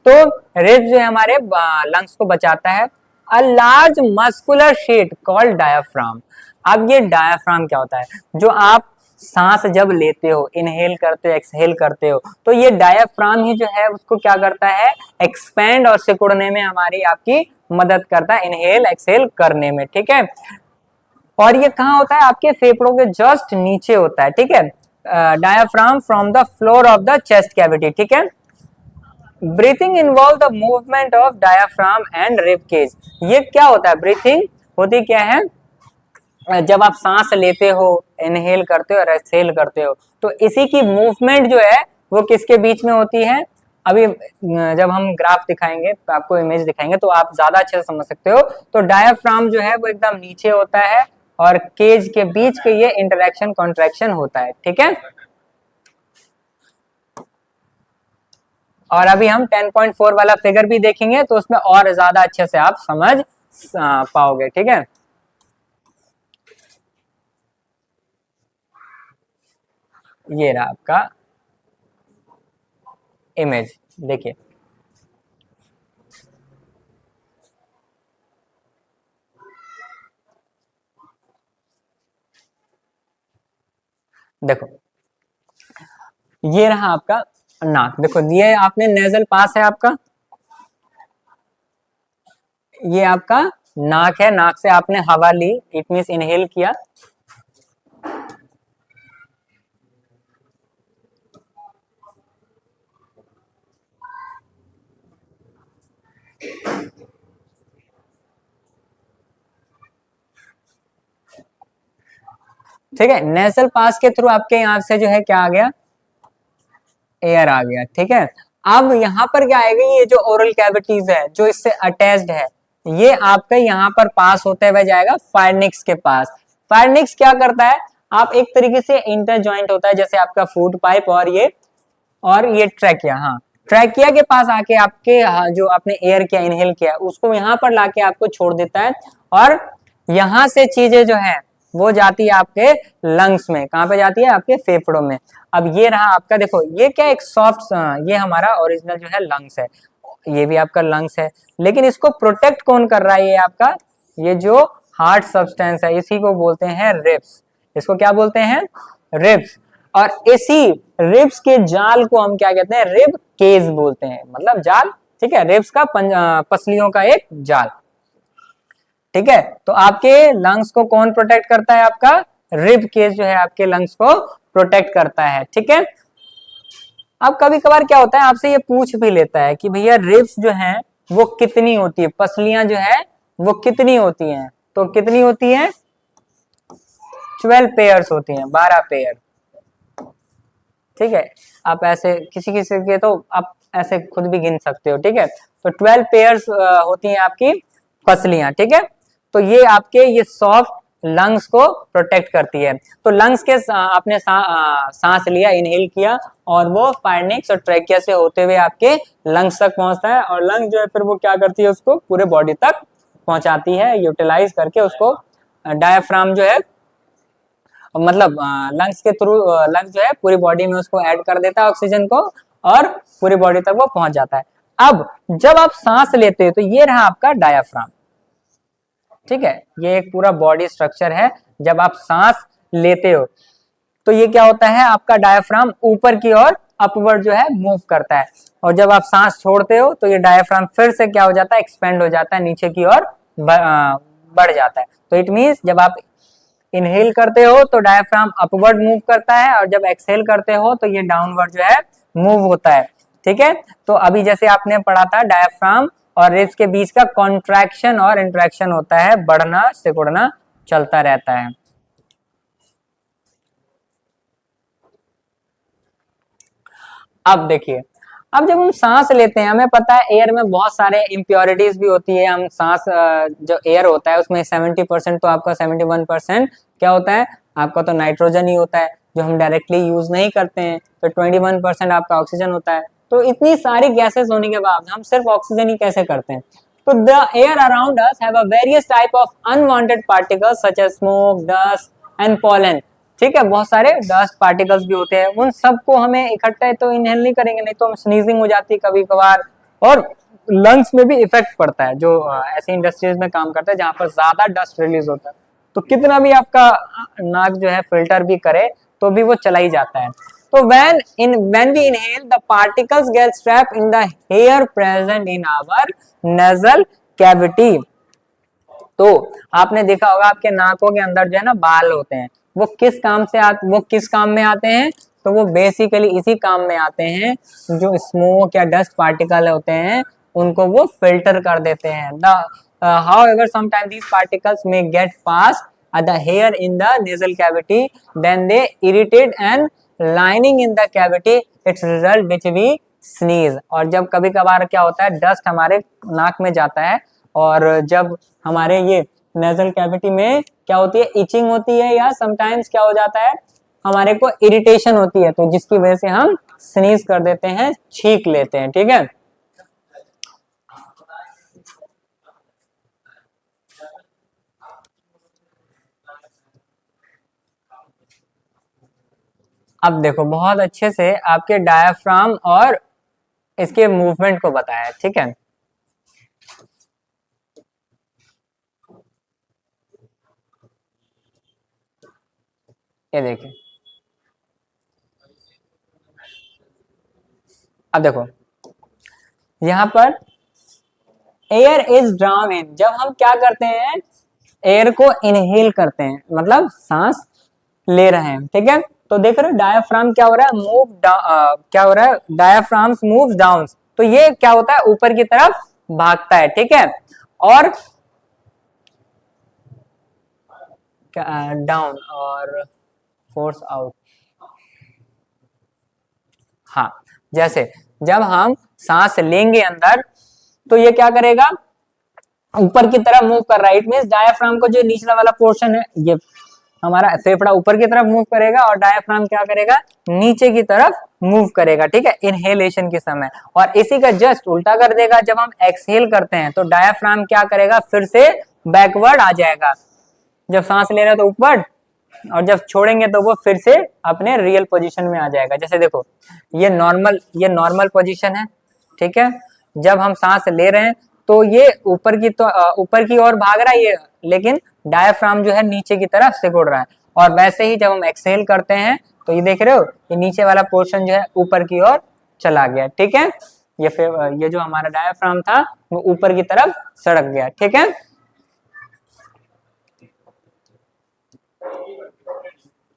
तो रिब जो है हमारे लंग्स को बचाता है। A large muscular sheet called diaphragm. अब ये डायाफ्राम क्या होता है, जो आप सांस जब लेते हो, इनहेल करते हो, एक्सहेल करते हो, तो ये डायाफ्राम ही जो है उसको क्या करता है, एक्सपेंड और सिकुड़ने में हमारी आपकी मदद करता है, इनहेल एक्सहेल करने में, ठीक है। और ये कहाँ होता है, आपके फेफड़ों के जस्ट नीचे होता है, ठीक है। Diaphragm from the floor of the chest cavity, ठीक है। Breathing involve the movement of diaphragm and rib cage. ये क्या होता है, ब्रीथिंग होती क्या है, जब आप सांस लेते हो, इनहेल करते हो और एक्सहेल करते हो, तो इसी की मूवमेंट जो है वो किसके बीच में होती है। अभी जब हम ग्राफ दिखाएंगे, आपको इमेज दिखाएंगे, तो आप ज्यादा अच्छे से समझ सकते हो। तो डायाफ्राम जो है वो एकदम नीचे होता है और केज के बीच के ये इंटरेक्शन कॉन्ट्रैक्शन होता है, ठीक है। और अभी हम 10.4 वाला फिगर भी देखेंगे, तो उसमें और ज्यादा अच्छे से आप समझ पाओगे, ठीक है। ये रहा आपका इमेज, देखिए। देखो ये रहा आपका नाक, देखो ये आपने नेजल पास है आपका, ये आपका नाक है, नाक से आपने हवा ली, इट मींस इनहेल किया, ठीक है। नेजल पास के थ्रू आपके यहाँ से जो है क्या आ गया, एयर आ गया, ठीक है। अब यहाँ पर क्या आएगा, ये जो ओरल कैविटीज है जो इससे अटैच्ड है, ये आपका यहाँ पर पास होते हुए जाएगा फायरनिक्स के पास। फायरनिक्स क्या करता है, आप एक तरीके से इंटर ज्वाइंट होता है, जैसे आपका फूड पाइप और ये ट्रैकिया, हाँ, ट्रैकिया के पास आके आपके जो आपने एयर किया, इनहेल किया, उसको यहाँ पर लाके आपको छोड़ देता है, और यहाँ से चीजें जो है वो जाती है आपके लंग्स में, कहाँ पे जाती है, आपके फेफड़ों में। अब ये रहा आपका, देखो ये क्या, एक सॉफ्ट, ये हमारा ओरिजिनल जो है लंग्स है, ये भी आपका लंग्स है, लेकिन इसको प्रोटेक्ट कौन कर रहा है, ये आपका, ये जो हार्ड सब्सटेंस है, इसी को बोलते हैं रिब्स, इसको क्या बोलते हैं, रिब्स। और इसी रिब्स के जाल को हम क्या कहते हैं, रिब केज बोलते हैं, मतलब जाल, ठीक है, रिब्स का पसलियों का एक जाल, ठीक है। तो आपके लंग्स को कौन प्रोटेक्ट करता है, आपका रिब केज जो है आपके लंग्स को प्रोटेक्ट करता है, ठीक है। अब कभी कभार क्या होता है, आपसे ये पूछ भी लेता है कि भैया रिब्स जो है वो कितनी होती है, पसलियां जो है वो कितनी होती हैं, तो कितनी होती है, 12 पेयर्स होती हैं, 12 पेयर, ठीक है। आप ऐसे किसी किसी के तो आप ऐसे खुद भी गिन सकते हो, ठीक है। तो 12 पेयर्स होती हैं आपकी पसलियां, ठीक है। तो ये आपके ये सॉफ्ट लंग्स को प्रोटेक्ट करती है। तो लंग्स के आपने सांस लिया, इनहेल किया, और वो फायरनिक्स और ट्रैकिया से होते हुए आपके लंग्स तक पहुंचता है, और लंग्स जो है फिर वो क्या करती है, उसको पूरे बॉडी तक पहुंचाती है, यूटिलाइज करके उसको डायफ्राम जो है, मतलब लंग्स के थ्रू, लंग्स जो है पूरी बॉडी में उसको ऐड कर देता है ऑक्सीजन को, और पूरी बॉडी तक वो पहुंच जाता है। अब जब आप सांस लेते हो, तो ये रहा आपका डायाफ्राम, ठीक है, ये एक पूरा बॉडी स्ट्रक्चर है। जब आप सांस लेते हो तो ये क्या होता है, आपका डायाफ्राम ऊपर की ओर अपवर्ड जो है मूव करता है, और जब आप सांस छोड़ते हो तो ये डायाफ्राम फिर से क्या हो जाता है, एक्सपेंड हो जाता है, नीचे की ओर बढ़ जाता है। तो इट मींस जब आप इनहेल करते हो तो डायफ्राम अपवर्ड मूव करता है, और जब एक्सहेल करते हो तो ये डाउनवर्ड जो है मूव होता है, ठीक है। तो अभी जैसे आपने पढ़ा था, डायफ्राम और रिब्स के बीच का कॉन्ट्रैक्शन और इंट्रैक्शन होता है, बढ़ना सिकुड़ना चलता रहता है। अब देखिए, अब जब हम सांस लेते हैं, हमें पता है एयर में बहुत सारे इम्प्योरिटीज भी होती है। हम सांस जो एयर होता है उसमें 70% तो आपका 71% क्या होता है, आपका तो नाइट्रोजन ही होता है जो हम डायरेक्टली यूज नहीं करते हैं। तो 21% आपका ऑक्सीजन होता है। तो इतनी सारी गैसेस होने के बाद हम सिर्फ ऑक्सीजन ही कैसे करते हैं? तो the air around us have a various type of unwanted particles such as smoke, dust and pollen. ठीक है, बहुत सारे डस्ट पार्टिकल्स भी होते हैं, उन सबको हमें इकट्ठा तो इनहेल नहीं करेंगे, नहीं तो हम स्नीजिंग हो जाती है कभी कभार, और लंग्स में भी इफेक्ट पड़ता है। जो ऐसे इंडस्ट्रीज में काम करता है जहां पर ज्यादा डस्ट रिलीज होता है, तो कितना भी आपका नाक जो है फिल्टर भी करे तो भी वो चला ही जाता है। तो when we inhale the particles get trapped in the air present in our nasal cavity। तो आपने देखा होगा आपके नाकों के अंदर जो है ना बाल होते हैं, वो किस काम में आते हैं? तो वो बेसिकली इसी काम में आते हैं, जो स्मोक या डस्ट पार्टिकल होते हैं उनको वो फिल्टर कर देते हैं। However, sometimes these particles may get past the hair in the nasal cavity, then they irritate and lining in the cavity, its result which we sneeze। और जब कभी कभार क्या होता है, डस्ट हमारे नाक में जाता है और जब हमारे ये नेजल कैविटी में क्या होती है, इचिंग होती है, या समटाइम्स क्या हो जाता है, हमारे को इरिटेशन होती है, तो जिसकी वजह से हम स्नीज कर देते हैं, छींक लेते हैं। ठीक है, अब देखो बहुत अच्छे से आपके डायाफ्राम और इसके मूवमेंट को बताया। ठीक है, ये देखिए, अब देखो यहां पर एयर इज ड्राउन इन, जब हम क्या करते हैं, एयर को इनहेल करते हैं, मतलब सांस ले रहे हैं। ठीक है, तो देख रहे हो डायाफ्राम क्या हो रहा है, क्या हो रहा है, डायाफ्राम्स मूव्स डाउन। तो ये क्या होता है, ऊपर की तरफ भागता है। ठीक है, और डाउन और फोर्स आउट। हाँ, जैसे जब हम सांस लेंगे अंदर तो ये क्या करेगा, ऊपर की तरफ मूव कर रहा है। इट मींस डायाफ्राम को जो निचला वाला पोर्शन है, ये हमारा फेफड़ा ऊपर की तरफ मूव करेगा और डायाफ्राम क्या करेगा, नीचे की तरफ मूव करेगा। ठीक है, इनहेलेशन के समय। और इसी का जस्ट उल्टा कर देगा, जब हम एक्सहेल करते हैं तो डायाफ्राम क्या करेगा, फिर से बैकवर्ड आ जाएगा। जब सांस ले रहे हैं तो ऊपर, और जब छोड़ेंगे तो वो फिर से अपने रियल पोजीशन में आ जाएगा। जैसे देखो ये नॉर्मल पोजीशन है। ठीक है, जब हम सांस ले रहे हैं तो ये ऊपर की ओर भाग रहा है ये, लेकिन डायाफ्राम जो है नीचे की तरफ सिकुड़ रहा है। और वैसे ही जब हम एक्सहेल करते हैं तो ये देख रहे हो, ये नीचे वाला पोर्शन जो है ऊपर की ओर चला गया। ठीक है, ये जो हमारा डायाफ्राम था वो ऊपर की तरफ सड़क गया। ठीक है,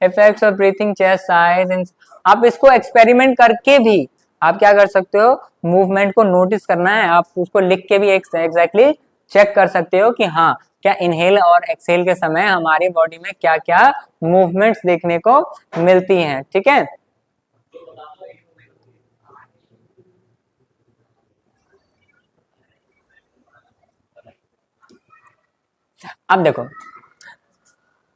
effects of breathing, chest size. आप इसको एक्सपेरिमेंट करके भी आप क्या कर सकते हो, मूवमेंट को नोटिस करना है, आप उसको लिख के भी एग्जैक्टली चेक कर सकते हो कि हाँ क्या इनहेल और एक्सहेल के समय हमारी बॉडी में क्या क्या मूवमेंट्स देखने को मिलती हैं। ठीक है, अब देखो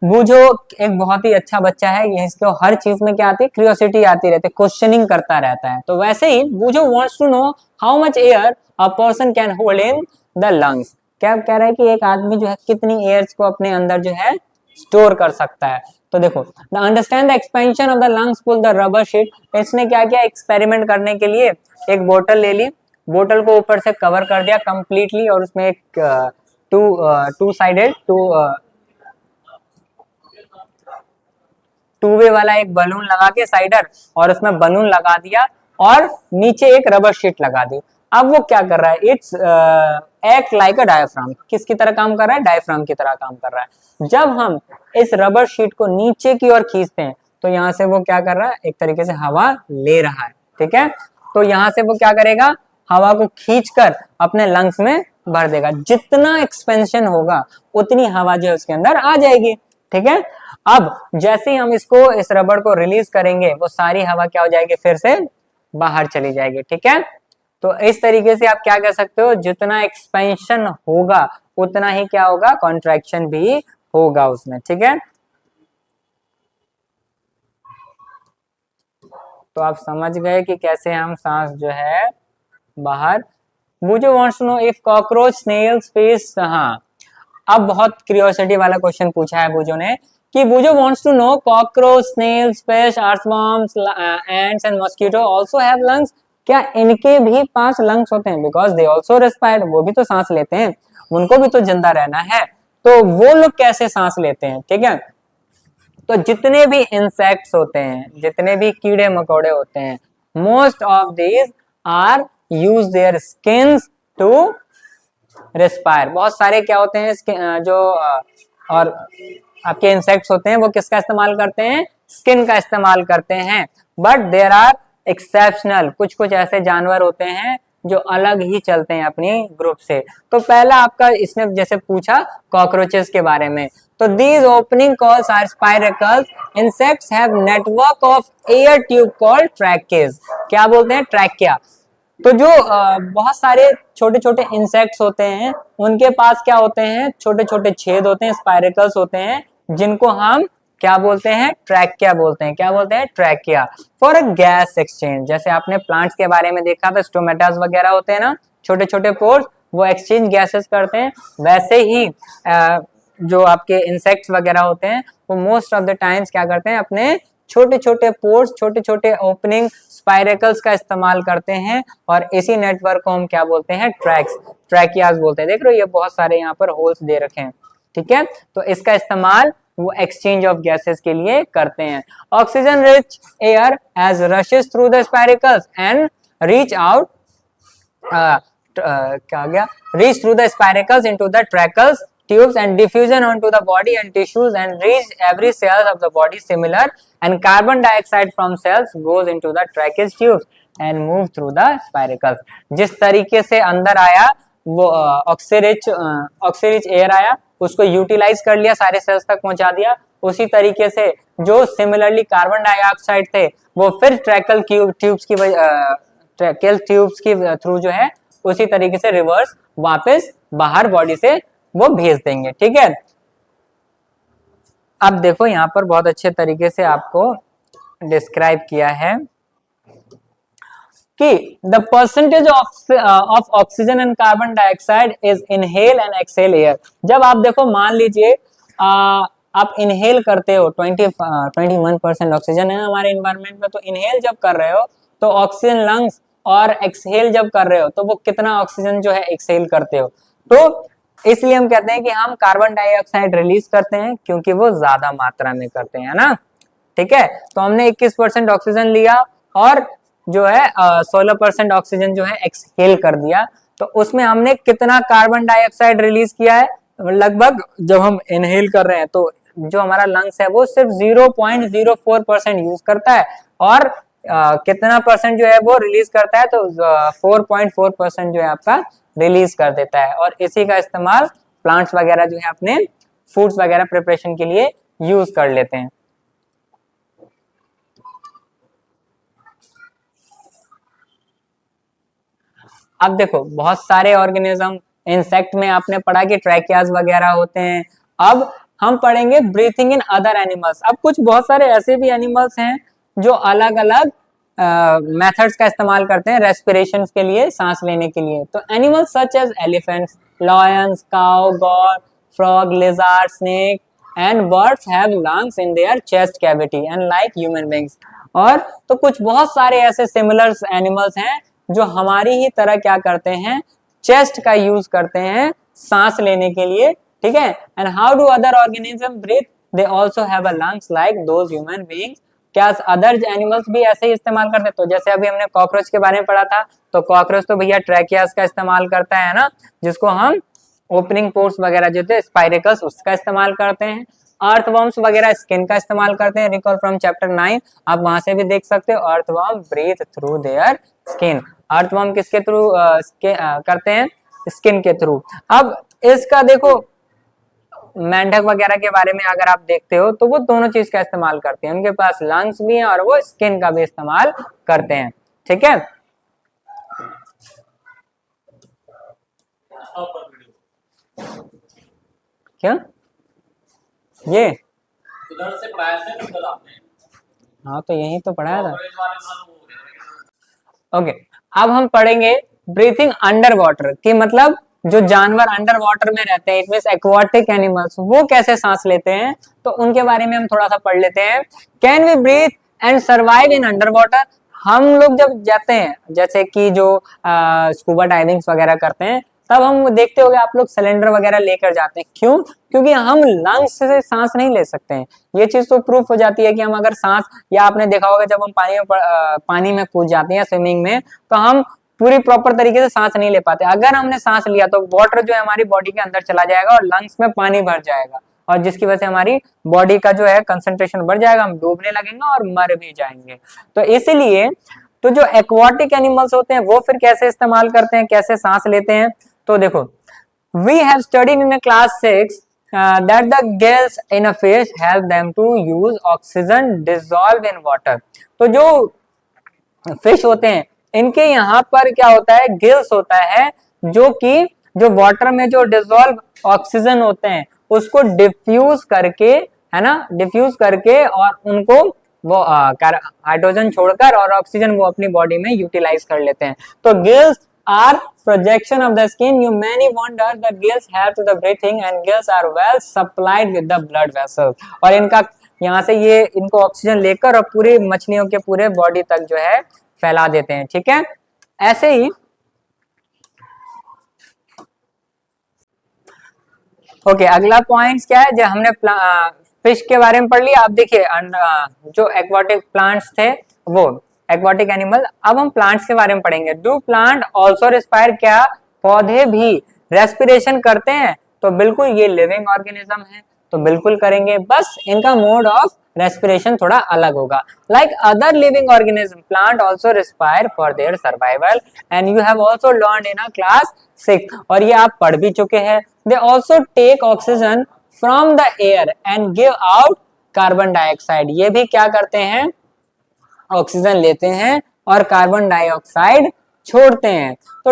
बूझो एक बहुत ही अच्छा बच्चा है, ये इसको हर चीज में क्या आती है, क्यूरियोसिटी आती रहती है, क्वेश्चनिंग करता रहता है। तो वैसे ही Boojho wants to know how much air a person can hold in the lungs. क्या कह रहा है कि एक आदमी जो है कितनी एयर्स को अपने अंदर जो है स्टोर कर सकता है। तो देखो the understand the expansion of the lungs pull the rubber sheet. इसने क्या किया, एक्सपेरिमेंट करने के लिए एक बोतल ले ली, बोतल को ऊपर से कवर कर दिया कंप्लीटली, और उसमें एक टू साइडेड टू वे वाला एक बलून लगा के साइडर, और उसमें बलून लगा दिया और नीचे एक रबर शीट लगा दी। अब वो क्या कर रहा है, it's act like a diaphragm. किसकी तरह काम कर रहा है, डायफ्राम की तरह काम कर रहा है। जब हम इस रबर शीट को नीचे की ओर खींचते हैं तो यहाँ से वो क्या कर रहा है, एक तरीके से हवा ले रहा है। ठीक है, तो यहाँ से वो क्या करेगा, हवा को खींचकर अपने लंग्स में भर देगा। जितना एक्सपेंशन होगा उतनी हवा जो है उसके अंदर आ जाएगी। ठीक है, अब जैसे ही हम इस रबर को रिलीज करेंगे वो सारी हवा क्या हो जाएगी, फिर से बाहर चली जाएगी, ठीक है। तो इस तरीके से आप क्या कह सकते हो, जितना एक्सपेंशन होगा उतना ही क्या होगा, कॉन्ट्रैक्शन भी होगा उसमें, ठीक है। तो आप समझ गए कि कैसे हम सांस जो है बाहर। Boojho wants to know if cockroach snails fish, हाँ अब बहुत क्यूरियोसिटी वाला क्वेश्चन पूछा है बुजो ने कि Boojho wants to know cockroach snails fish earthworms ants and mosquito also have lungs, क्या इनके भी 5 लंग्स होते हैं, बिकॉज दे आल्सो रेस्पायर, वो भी तो सांस लेते हैं, उनको भी तो जिंदा रहना है, तो वो लोग कैसे सांस लेते हैं, ठीक है। तो जितने भी इंसेक्ट्स होते हैं, जितने भी कीड़े मकोड़े होते हैं, most of these are use their skins to respire. बहुत सारे क्या होते हैं जो और आपके इंसेक्ट्स होते हैं वो किसका इस्तेमाल करते हैं, स्किन का इस्तेमाल करते हैं। बट देयर आर एक्सेप्शनल, कुछ कुछ ऐसे जानवर होते हैं जो अलग ही चलते हैं अपनी ग्रुप से। तो पहला आपका इसने जैसे पूछा कॉकरोचेस के बारे में, तो these opening calls are spiracles, insects have network of air tube called tracheae, क्या बोलते हैं, ट्रैकिया। तो जो बहुत सारे छोटे छोटे इंसेक्ट्स होते हैं उनके पास क्या होते हैं, छोटे छोटे छेद होते हैं, स्पाइरेकल्स होते हैं, जिनको हम क्या बोलते हैं, ट्रैकिया बोलते हैं, क्या बोलते हैं, trachea. For a gas exchange, जैसे आपने प्लांट्स के बारे में देखा था, स्टोमेटास वगैरह होते हैं ना, छोटे छोटे पोर्स, वो एक्सचेंज गैसेस करते हैं, वैसे ही जो आपके इंसेक्ट्स वगैरह होते हैं वो मोस्ट ऑफ द टाइम्स क्या करते हैं, अपने छोटे छोटे पोर्स, छोटे छोटे ओपनिंग स्पाइरेकल्स का इस्तेमाल करते हैं, और इसी नेटवर्क को हम क्या बोलते हैं, ट्रैकियाज बोलते हैं। देख रहे हो ये बहुत सारे यहाँ पर होल्स दे रखे हैं, ठीक है। तो इसका इस्तेमाल वो एक्सचेंज ऑफ गैसेस के लिए करते हैं। Oxygen rich air as rushes through the spiracles and reach out, क्या गया, reach through the spiracles into the tracheids tubes and diffusion onto the body and tissues and reach every cell of the body similar, and carbon dioxide from cells goes into the tracheids tubes and move through the spiracles। जिस तरीके से अंदर आया वो Oxyrich air आया, उसको utilise कर लिया, सारे सेल्स तक पहुंचा दिया, उसी तरीके से जो सिमिलरली कार्बन डाइऑक्साइड थे वो फिर ट्रैकल ट्यूब्स की ट्रैकेल ट्यूब्स की थ्रू जो है उसी तरीके से रिवर्स वापस बाहर बॉडी से वो भेज देंगे, ठीक है। अब देखो यहाँ पर बहुत अच्छे तरीके से आपको डिस्क्राइब किया है कि the percentage of oxygen and carbon dioxide is inhale and exhale air. जब आप देखो मान लीजिए आप इनहेल करते हो 21% ऑक्सीजन है हमारे इन्वायरमेंट में, तो इनहेल जब कर रहे हो तो ऑक्सीजन लंग्स, और एक्सहेल जब कर रहे हो तो वो कितना ऑक्सीजन जो है एक्सहेल करते हो। तो इसलिए हम कहते हैं कि हम कार्बन डाइऑक्साइड रिलीज करते हैं क्योंकि वो ज्यादा मात्रा में करते हैं ना, ठीक है। तो हमने 21% ऑक्सीजन लिया और जो है 16% ऑक्सीजन जो है एक्सहेल कर दिया, तो उसमें हमने कितना कार्बन डाइऑक्साइड रिलीज किया है, लगभग जब हम इनहेल कर रहे हैं तो जो हमारा लंग्स है वो सिर्फ 0.04% यूज करता है, और कितना परसेंट जो है वो रिलीज करता है, तो 4.4% जो है आपका रिलीज कर देता है, और इसी का इस्तेमाल प्लांट्स वगैरह जो है अपने फूड्स वगैरह प्रिपरेशन के लिए यूज कर लेते हैं। अब देखो बहुत सारे ऑर्गेनिज्म, इंसेक्ट में आपने पढ़ा कि ट्रैकियाज वगैरह होते हैं। अब हम पढ़ेंगे ब्रीथिंग इन अदर एनिमल्स। अब कुछ बहुत सारे ऐसे भी एनिमल्स हैं जो अलग अलग मेथड्स का इस्तेमाल करते हैं रेस्पिरेशन के लिए, सांस लेने के लिए। तो animals such as elephants, lions, cow, god, frog, lizard, snake and birds have lungs in their chest cavity and like human beings. और तो कुछ बहुत सारे ऐसे सिमिलर एनिमल्स हैं जो हमारी ही तरह क्या करते हैं, चेस्ट का यूज करते हैं सांस लेने के लिए, ठीक है। And how do other organism breathe, they also have a lungs like those human beings. क्या अदर एनिमल्स भी ऐसे ही इस्तेमाल करते हैं? तो जैसे अभी हमने कॉकरोच के बारे में पढ़ा था, तो कॉकरोच तो भैया ट्रैकियास का इस्तेमाल करता है ना, जिसको हम ओपनिंग पोर्स वगैरह जो थे स्पाइरेकल्स उसका इस्तेमाल करते हैं। अर्थवर्म्स वगैरह स्किन का इस्तेमाल करते हैं, रिकॉल फ्रॉम चैप्टर 9, आप वहां से भी देख सकते हो। Earthworm breathe through their skin, earthworm किसके थ्रू करते हैं, स्किन के थ्रू। अब इसका देखो मेंढक वगैरह के बारे में अगर आप देखते हो तो वो दोनों चीज का इस्तेमाल करते हैं, उनके पास लंग्स भी हैं और वो स्किन का भी इस्तेमाल करते हैं, ठीक है। क्या ये उधर से पढ़ाया था उधर आपने? हाँ तो यही तो पढ़ाया था। ओके, अब हम पढ़ेंगे ब्रीथिंग अंडर वाटर की, मतलब जो जानवर अंडर वाटर में रहते हैं, इट मींस एक्वाटिक एनिमल्स, वो कैसे सांस लेते हैं, तो उनके बारे में हम थोड़ा सा पढ़ लेते हैं। Can we breathe and survive in under water? हम लोग जब जाते हैं, जैसे कि जो स्कूबा डाइविंग्स वगैरह करते हैं, तब हम देखते होंगे आप लोग सिलेंडर वगैरह लेकर जाते हैं। क्यों? क्योंकि हम लंग्स से सांस नहीं ले सकते हैं। ये चीज तो प्रूफ हो जाती है कि हम अगर सांस, या आपने देखा होगा जब हम पानी में कूद जाते हैं स्विमिंग में, तो हम पूरी प्रॉपर तरीके से सांस नहीं ले पाते। अगर हमने सांस लिया तो वाटर जो है हमारी बॉडी के अंदर चला जाएगा और लंग्स में पानी भर जाएगा, और जिसकी वजह से हमारी बॉडी का जो है कंसंट्रेशन बढ़ जाएगा, हम डूबने लगेंगे और मर भी जाएंगे। तो इसीलिए तो जो एक्वाटिक एनिमल्स होते हैं वो फिर कैसे इस्तेमाल करते हैं, कैसे सांस लेते हैं, तो देखो, we have studied in class 6 that the gills in a fish help them to use oxygen dissolved in water। तो जो फिश होते हैं इनके यहाँ पर क्या होता है, गिल्स होता है, जो कि जो वाटर में जो डिसॉल्व ऑक्सीजन होते हैं उसको डिफ्यूज करके, है ना, डिफ्यूज करके और उनको वो हाइड्रोजन छोड़कर और ऑक्सीजन वो अपनी बॉडी में यूटिलाइज कर लेते हैं। तो gills are projection of the skin. You many wonder that gills help to the breathing and gills are well supplied with the blood vessels। और इनका यहाँ से ये इनको ऑक्सीजन लेकर और पूरी मछलियों के पूरे बॉडी तक जो है फैला देते हैं। ठीक है, ऐसे ही ओके, अगला पॉइंट क्या है, जो हमने फिश के बारे में पढ़ लिया। अब देखिए जो एक्वाटिक प्लांट्स थे वो एक्वाटिक एनिमल, अब हम प्लांट्स के बारे में पढ़ेंगे। Do plant also respire? क्या पौधे भी रेस्पिरेशन करते हैं? तो बिल्कुल, ये लिविंग ऑर्गेनिज्म है तो बिल्कुल करेंगे, बस इनका मोड ऑफ रेस्पिरेशन थोड़ा अलग होगा। Like other living organism, plant also respire for their survival and you have also learn in class 6, और ये आप पढ़ भी चुके हैं। They also take oxygen from the air and give out carbon dioxide. ये भी क्या करते हैं, ऑक्सीजन लेते हैं और कार्बन डाइऑक्साइड छोड़ते हैं। तो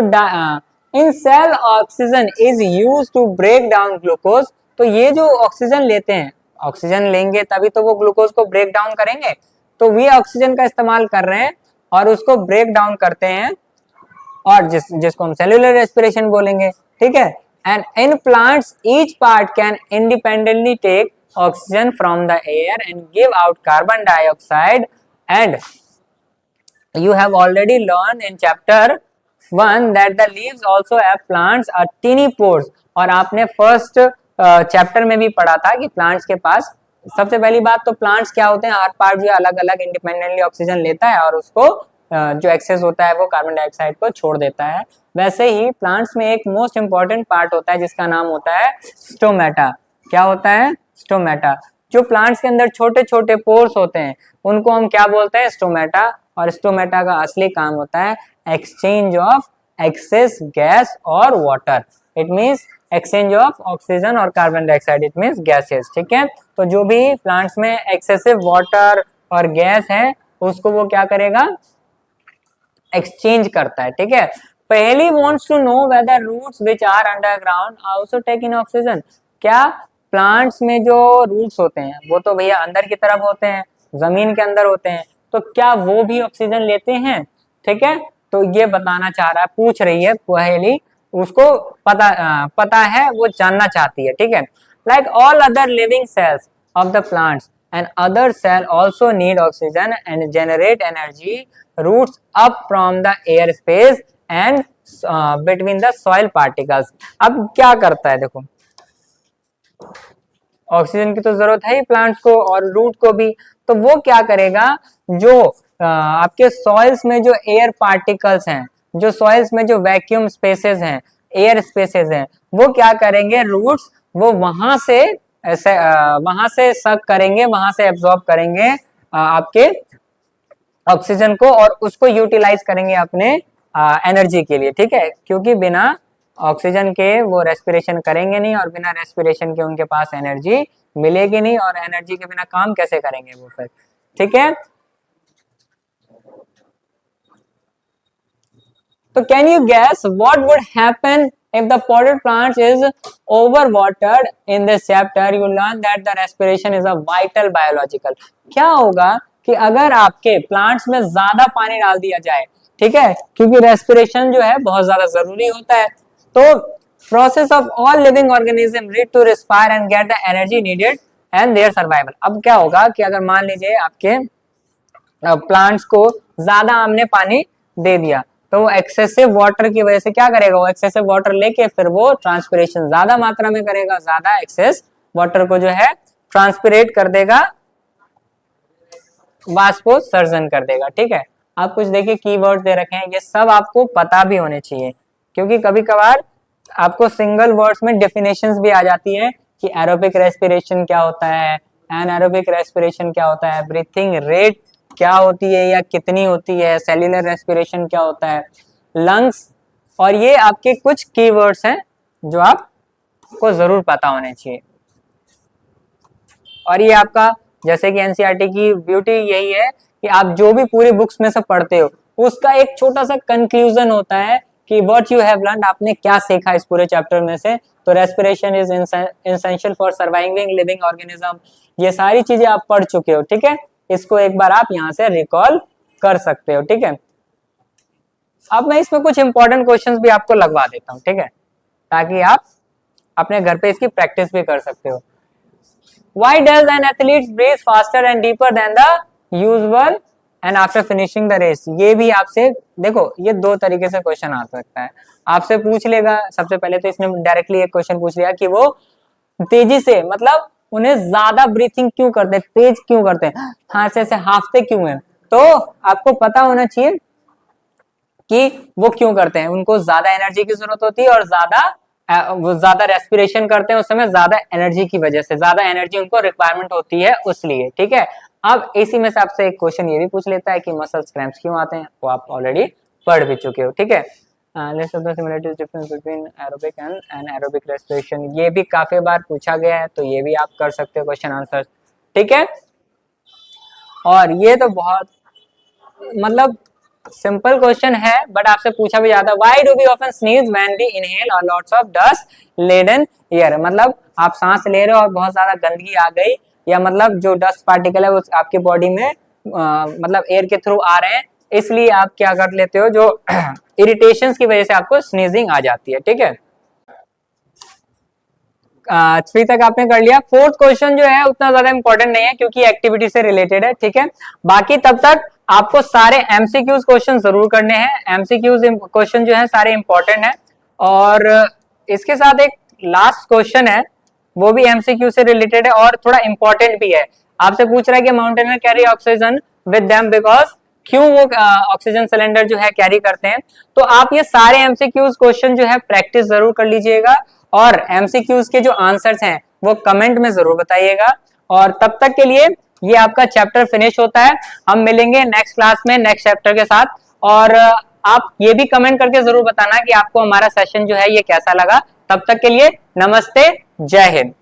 in cell oxygen is used to break down glucose. तो ये जो ऑक्सीजन लेते हैं, ऑक्सीजन लेंगे तभी तो वो ग्लूकोज को ब्रेक डाउन करेंगे, तो वे ऑक्सीजन का इस्तेमाल कर रहे हैं और उसको ब्रेक डाउन करते हैं, और जिसको हम सेल्यूलर रेस्पिरेशन बोलेंगे। ठीक है, and in plants each part can independently take oxygen from the air and give out carbon dioxide. And you have already learned in chapter 1 that the leaves also have plants are tiny pores। और आपने first chapter में भी पढ़ा था कि plants के पास, सबसे पहली बात तो प्लांट्स क्या होते हैं, हर पार्ट जो अलग अलग इंडिपेंडेंटली ऑक्सीजन लेता है और उसको जो एक्सेस होता है वो कार्बन डाइऑक्साइड को छोड़ देता है। वैसे ही प्लांट्स में एक मोस्ट इंपॉर्टेंट पार्ट होता है जिसका नाम होता है स्टोमेटा। क्या होता है? स्टोमेटा। जो प्लांट्स के अंदर छोटे छोटे पोर्स होते हैं उनको हम क्या बोलते हैं? स्टोमेटा। और स्टोमेटा का असली काम होता है एक्सचेंज ऑफ एक्सेस गैस और water. It means exchange of oxygen और carbon dioxide, it means gases. ठीक है, तो जो भी प्लांट्स में एक्सेसिव वाटर और गैस है उसको वो क्या करेगा? एक्सचेंज करता है। ठीक है, पहली wants to know whether roots which are underground also take in oxygen। क्या प्लांट्स में जो रूट्स होते हैं वो तो भैया अंदर की तरफ होते हैं, जमीन के अंदर होते हैं, तो क्या वो भी ऑक्सीजन लेते हैं? ठीक है, तो ये बताना चाह रहा है, पूछ रही है पहेली, उसको पता है, वो जानना चाहती है। ठीक है, like all other living cells of the plants and other cell also need oxygen and generate energy roots up from the air space and between the soil particles। अब क्या करता है, देखो ऑक्सीजन की तो जरूरत है ही प्लांट्स को और रूट को भी, तो वो क्या करेगा, जो आपके सॉइल्स में जो एयर पार्टिकल्स हैं, जो सॉइल्स में जो वैक्यूम स्पेसेस हैं, एयर स्पेसेस हैं, वो क्या करेंगे, रूट्स वो वहां से सक करेंगे, वहां से एब्जॉर्ब करेंगे आपके ऑक्सीजन को और उसको यूटिलाइज करेंगे अपने एनर्जी के लिए। ठीक है, क्योंकि बिना ऑक्सीजन के वो रेस्पिरेशन करेंगे नहीं और बिना रेस्पिरेशन के उनके पास एनर्जी मिलेगी नहीं, और एनर्जी के बिना काम कैसे करेंगे वो फिर। ठीक है, तो can you gas what would happen if the potted plant is overwatered? In this chapter you learn that the respiration is a vital biological. क्या होगा कि अगर आपके प्लांट्स में ज्यादा पानी डाल दिया जाए, ठीक है, क्योंकि रेस्पिरेशन जो है बहुत ज्यादा जरूरी होता है, तो process of all living organism need to respire and get the energy needed and their survival. अब क्या होगा कि अगर मान लीजिए आपके प्लांट्स को ज्यादा हमने पानी दे दिया, तो वो एक्सेसिव वाटर की वजह से क्या करेगा, वो एक्सेसिव वाटर लेके फिर वो ट्रांसपिरेशन ज्यादा मात्रा में करेगा, ज्यादा एक्सेस वाटर को जो है ट्रांसपिरेट कर देगा, वाष्पोत्सर्जन कर देगा. ठीक है, आप कुछ देखिए कीवर्ड दे रखे हैं, ये सब आपको पता भी होने चाहिए, क्योंकि कभी कभार आपको सिंगल वर्ड्स में डेफिनेशंस भी आ जाती है कि एरोबिक रेस्पिरेशन क्या होता है, एनारोबिक रेस्पिरेशन क्या होता है, ब्रीथिंग रेट क्या होती है या कितनी होती है, सेल्यूलर रेस्पिरेशन क्या होता है, लंग्स, और ये आपके कुछ कीवर्ड्स हैं जो आपको जरूर पता होने चाहिए. और ये आपका जैसे कि एनसीईआरटी की ब्यूटी यही है कि आप जो भी पूरी बुक्स में से पढ़ते हो उसका एक छोटा सा कंक्लूजन होता है कि व्हाट यू हैव लर्न, आपने क्या सीखा इस पूरे चैप्टर में से. तो respiration is essential for surviving living organism, ये सारी चीजें आप पढ़ चुके हो. ठीक है, इसको एक बार आप यहाँ से रिकॉल कर सकते हो. ठीक है, अब मैं इसमें कुछ इंपॉर्टेंट क्वेश्चंस भी आपको लगवा देता हूँ, ठीक है, ताकि आप अपने घर पे इसकी प्रैक्टिस भी कर सकते हो. Why does an athlete breathe faster and deeper than the usual and after finishing the race? ये भी आपसे देखो, ये दो तरीके से क्वेश्चन आ सकता है. आपसे पूछ लेगा, सबसे पहले तो इसने डायरेक्टली एक क्वेश्चन पूछ लिया कि वो तेजी से, मतलब उन्हें ज्यादा ब्रीथिंग क्यों करते हैं, तेज क्यों करते हैं, हाँ से हाफते क्यों हैं. तो आपको पता होना चाहिए कि वो क्यों करते हैं. उनको ज्यादा एनर्जी की जरूरत होती है और वो ज्यादा रेस्पिरेशन करते हैं उस समय, ज्यादा एनर्जी की वजह से, ज्यादा एनर्जी उनको रिक्वायरमेंट होती है उसलिए. ठीक है, अब इसी में से आपसे एक क्वेश्चन ये भी पूछ लेता है कि मसल्स क्रैम्प्स क्यों आते हैं, वो आप ऑलरेडी पढ़ भी चुके हो. ठीक है, let's the similarities difference between aerobic and anaerobic respiration, ये भी काफी बार पूछा गया है, तो ये भी आप कर सकते हो क्वेश्चन आंसर. ठीक है, और ये तो बहुत मतलब सिंपल क्वेश्चन है, बट आपसे पूछा भी जाता है. Why do we often sneeze when we inhale और lots of dust laden air, मतलब आप सांस ले रहे हो और बहुत ज्यादा गंदगी आ गई, या मतलब जो डस्ट पार्टिकल है वो आपके बॉडी में मतलब एयर के थ्रू आ रहे हैं, इसलिए आप क्या कर लेते हो, जो इरिटेशंस की वजह से आपको स्नीजिंग आ जाती है. ठीक है, 3 तक आपने कर लिया. 4th क्वेश्चन जो है उतना ज्यादा इंपॉर्टेंट नहीं है क्योंकि एक्टिविटी से रिलेटेड है. ठीक है, बाकी तब तक आपको सारे एमसीक्यूज क्वेश्चन जरूर करने हैं. एमसीक्यूज क्वेश्चन जो है सारे इंपॉर्टेंट है, और इसके साथ एक लास्ट क्वेश्चन है वो भी एमसीक्यू से रिलेटेड है और थोड़ा इंपॉर्टेंट भी है. आपसे पूछ रहा है कि mountaineer carry oxygen with them because, क्यों वो ऑक्सीजन सिलेंडर जो है कैरी करते हैं. तो आप ये सारे एमसीक्यूज क्वेश्चन जो है प्रैक्टिस जरूर कर लीजिएगा, और एमसीक्यूज के जो आंसर्स हैं वो कमेंट में जरूर बताइएगा. और तब तक के लिए ये आपका चैप्टर फिनिश होता है. हम मिलेंगे नेक्स्ट क्लास में नेक्स्ट चैप्टर के साथ, और आप ये भी कमेंट करके जरूर बताना कि आपको हमारा सेशन जो है ये कैसा लगा. तब तक के लिए नमस्ते, जय हिंद.